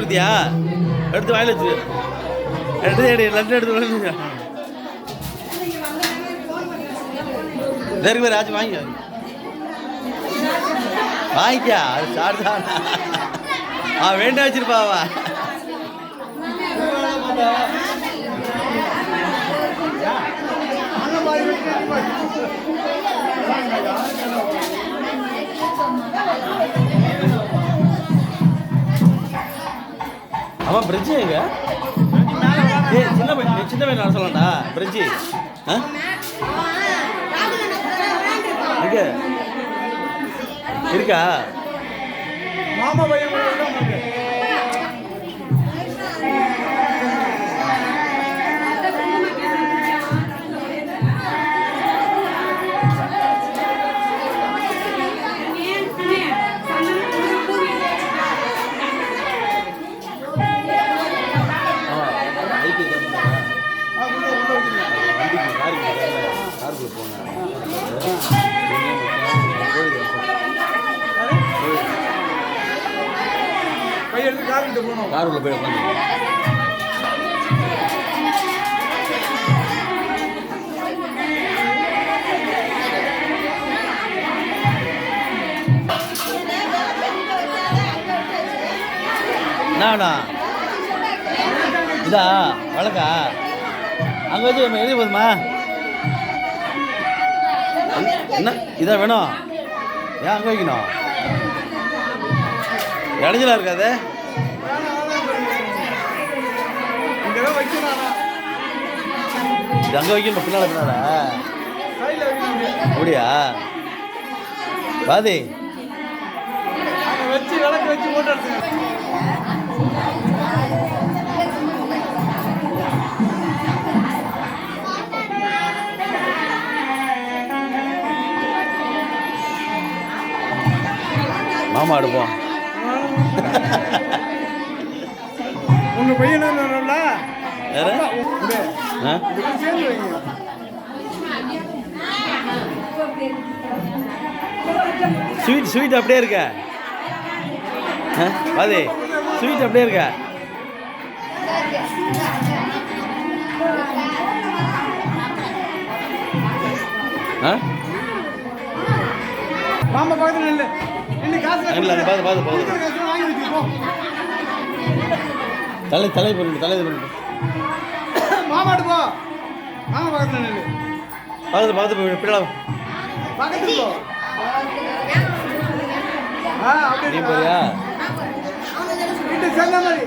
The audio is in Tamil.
எடுத்துக்கிட்டியா? எடுத்து வாயில் வச்சு லட்டு எடுத்து வேறு ஆச்சு வாங்கிக்க வாங்கிக்கா. அது சாப்பிட்டுதான் வேண்டாம் வச்சிருப்பாவா. ஆமாம் பிரிட்ஜு எங்க சின்ன பையன் நான் சொல்லலாம்டா பிரிட்ஜு எங்க இருக்கா? மாமா பையன் காருக்குள்ள போய் உட்காந்து என்னண்ணா இதா வழக்கா அங்கே வச்சு நம்ம எழுதி போதுமா? என்ன இதா வேணும்? ஏன் அங்கே வைக்கணும்? இடைஞ்சலா இருக்காது. இது அங்கே வைக்கணும் பின்னால அப்படியா? பாதி வச்சு விளக்கு வச்சு போட்டு மாமா எடுப்போம். உங்க பையன் ஸ்வீட் அப்படியே இருக்க பாதி ஸ்வீட் அப்படியே இருக்க. மாமா பக்கத்துல இல்லை தலை பண்ணிட்டு தலை பண்ணிட்டு மாமாட்டு போ. மாமா பக்கத்துல நில்லு. பக்கத்துல பிள்ளை பக்கத்துல போ. நீ போறியா? வீட்டு செல்ல மாதிரி